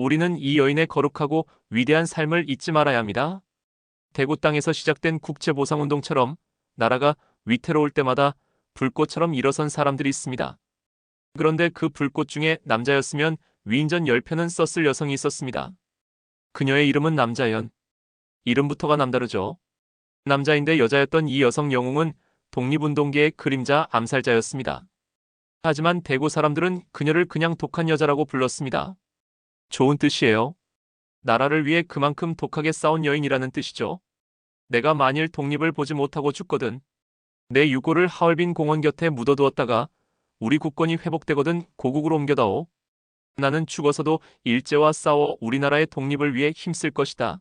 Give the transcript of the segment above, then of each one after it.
우리는 이 여인의 거룩하고 위대한 삶을 잊지 말아야 합니다. 대구 땅에서 시작된 국제보상운동처럼 나라가 위태로울 때마다 불꽃처럼 일어선 사람들이 있습니다. 그런데 그 불꽃 중에 남자였으면 위인전 10편은 썼을 여성이 있었습니다. 그녀의 이름은 남자연. 이름부터가 남다르죠. 남자인데 여자였던 이 여성 영웅은 독립운동계의 그림자 암살자였습니다. 하지만 대구 사람들은 그녀를 그냥 독한 여자라고 불렀습니다. 좋은 뜻이에요. 나라를 위해 그만큼 독하게 싸운 여인이라는 뜻이죠. 내가 만일 독립을 보지 못하고 죽거든 내 유골을 하얼빈 공원 곁에 묻어두었다가 우리 국권이 회복되거든 고국으로 옮겨다오. 나는 죽어서도 일제와 싸워 우리나라의 독립을 위해 힘쓸 것이다.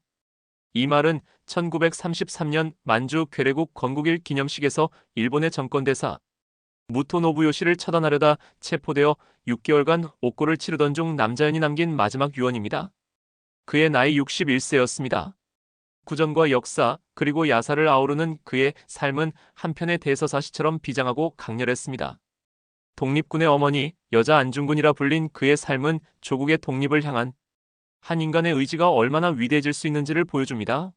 이 말은 1933년 만주 괴뢰국 건국일 기념식에서 일본의 정권대사 무토 노부요시를 처단하려다 체포되어 6개월간 옥고를 치르던 중 남자연이 남긴 마지막 유언입니다. 그의 나이 61세였습니다. 구전과 역사 그리고 야사를 아우르는 그의 삶은 한편의 대서사시처럼 비장하고 강렬했습니다. 독립군의 어머니, 여자 안중근이라 불린 그의 삶은 조국의 독립을 향한 한 인간의 의지가 얼마나 위대해질 수 있는지를 보여줍니다.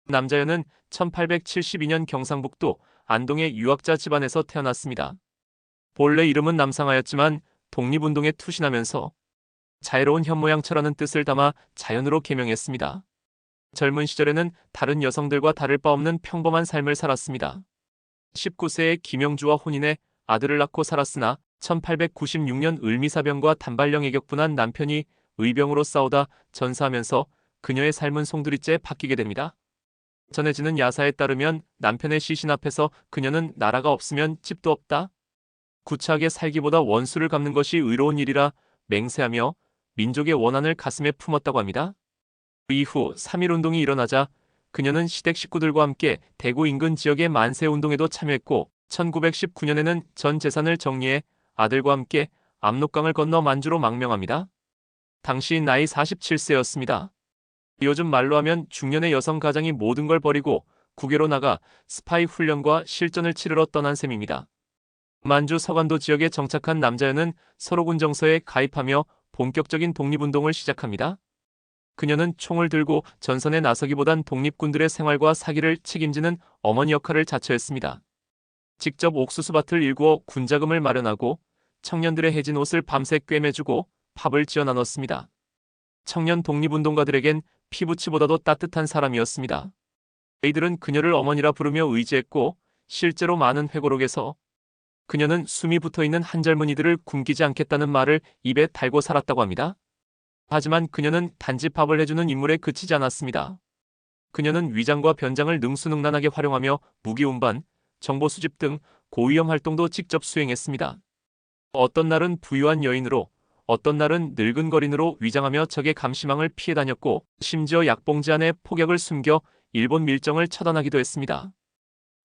남자연은 1872년 경상북도 안동의 유학자 집안에서 태어났습니다. 본래 이름은 남상하였지만 독립운동에 투신하면서 자애로운 현모양처라는 뜻을 담아 자연으로 개명했습니다. 젊은 시절에는 다른 여성들과 다를 바 없는 평범한 삶을 살았습니다. 19세에 김영주와 혼인해 아들을 낳고 살았으나 1896년 을미사병과 단발령에 격분한 남편이 의병으로 싸우다 전사하면서 그녀의 삶은 송두리째 바뀌게 됩니다. 전해지는 야사에 따르면 남편의 시신 앞에서 그녀는 나라가 없으면 집도 없다. 구차하게 살기보다 원수를 갚는 것이 의로운 일이라 맹세하며 민족의 원한을 가슴에 품었다고 합니다. 이후 3.1운동이 일어나자 그녀는 시댁 식구들과 함께 대구 인근 지역의 만세운동에도 참여했고 1919년에는 전 재산을 정리해 아들과 함께 압록강을 건너 만주로 망명합니다. 당시 나이 47세였습니다. 요즘 말로 하면 중년의 여성 가장이 모든 걸 버리고 국외로 나가 스파이 훈련과 실전을 치르러 떠난 셈입니다. 만주 서간도 지역에 정착한 남자연은 서로군정서에 가입하며 본격적인 독립운동을 시작합니다. 그녀는 총을 들고 전선에 나서기보단 독립군들의 생활과 사기를 책임지는 어머니 역할을 자처했습니다. 직접 옥수수밭을 일구어 군자금을 마련하고 청년들의 해진 옷을 밤새 꿰매주고 밥을 지어 나눴습니다. 청년 독립운동가들에겐 피부치보다도 따뜻한 사람이었습니다. 이들은 그녀를 어머니라 부르며 의지했고 실제로 많은 회고록에서 그녀는 숨이 붙어있는 한절머니들을 굶기지 않겠다는 말을 입에 달고 살았다고 합니다. 하지만 그녀는 단지 밥을 해주는 인물에 그치지 않았습니다. 그녀는 위장과 변장을 능수능란하게 활용하며 무기 운반, 정보 수집 등 고위험 활동도 직접 수행했습니다. 어떤 날은 부유한 여인으로, 어떤 날은 늙은 거린으로 위장하며 적의 감시망을 피해 다녔고 심지어 약봉지 안에 폭약을 숨겨 일본 밀정을 처단하기도 했습니다.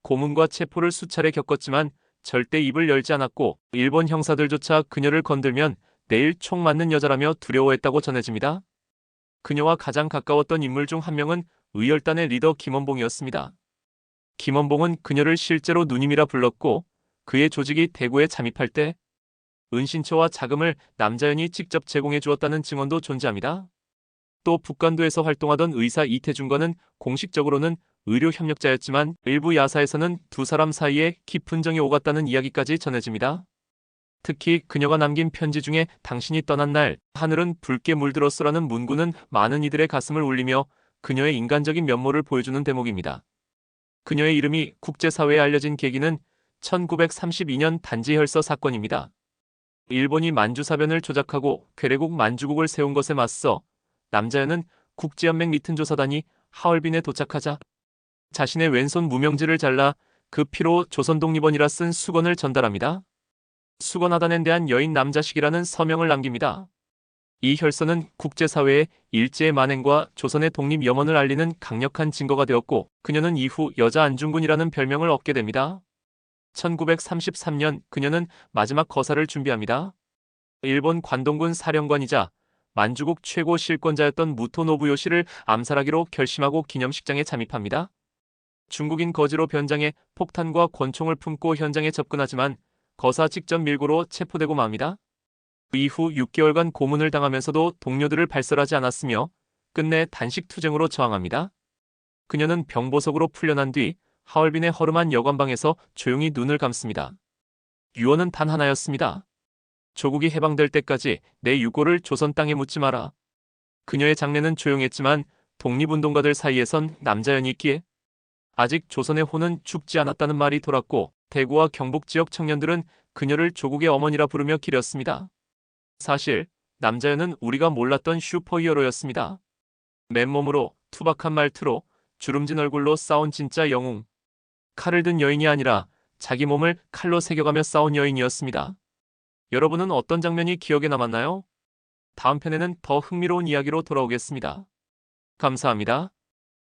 고문과 체포를 수차례 겪었지만 절대 입을 열지 않았고 일본 형사들조차 그녀를 건들면 내일 총 맞는 여자라며 두려워했다고 전해집니다. 그녀와 가장 가까웠던 인물 중 한 명은 의열단의 리더 김원봉이었습니다. 김원봉은 그녀를 실제로 누님이라 불렀고 그의 조직이 대구에 잠입할 때 은신처와 자금을 남자연이 직접 제공해 주었다는 증언도 존재합니다. 또 북간도에서 활동하던 의사 이태준과는 공식적으로는 의료 협력자였지만 일부 야사에서는 두 사람 사이에 깊은 정이 오갔다는 이야기까지 전해집니다. 특히 그녀가 남긴 편지 중에 당신이 떠난 날 하늘은 붉게 물들었소라는 문구는 많은 이들의 가슴을 울리며 그녀의 인간적인 면모를 보여주는 대목입니다. 그녀의 이름이 국제사회에 알려진 계기는 1932년 단지혈서 사건입니다. 일본이 만주사변을 조작하고 괴뢰국 만주국을 세운 것에 맞서 남자연은 국제연맹 리튼조사단이 하얼빈에 도착하자 자신의 왼손 무명지를 잘라 그 피로 조선독립원이라 쓴 수건을 전달합니다. 수건하단에 대한 여인 남자식이라는 서명을 남깁니다. 이 혈서는 국제사회에 일제의 만행과 조선의 독립 염원을 알리는 강력한 증거가 되었고 그녀는 이후 여자 안중근이라는 별명을 얻게 됩니다. 1933년 그녀는 마지막 거사를 준비합니다. 일본 관동군 사령관이자 만주국 최고 실권자였던 무토 노부요시를 암살하기로 결심하고 기념식장에 잠입합니다. 중국인 거지로 변장해 폭탄과 권총을 품고 현장에 접근하지만 거사 직전 밀고로 체포되고 맙니다. 이후 6개월간 고문을 당하면서도 동료들을 발설하지 않았으며 끝내 단식 투쟁으로 저항합니다. 그녀는 병보석으로 풀려난 뒤 하얼빈의 허름한 여관방에서 조용히 눈을 감습니다. 유언은 단 하나였습니다. 조국이 해방될 때까지 내 유골을 조선 땅에 묻지 마라. 그녀의 장례는 조용했지만 독립운동가들 사이에선 남자연이 있기에 아직 조선의 혼은 죽지 않았다는 말이 돌았고 대구와 경북 지역 청년들은 그녀를 조국의 어머니라 부르며 기렸습니다. 사실 남자연은 우리가 몰랐던 슈퍼히어로였습니다. 맨몸으로 투박한 말투로 주름진 얼굴로 싸운 진짜 영웅. 칼을 든 여인이 아니라 자기 몸을 칼로 새겨가며 싸운 여인이었습니다. 여러분은 어떤 장면이 기억에 남았나요? 다음 편에는 더 흥미로운 이야기로 돌아오겠습니다. 감사합니다.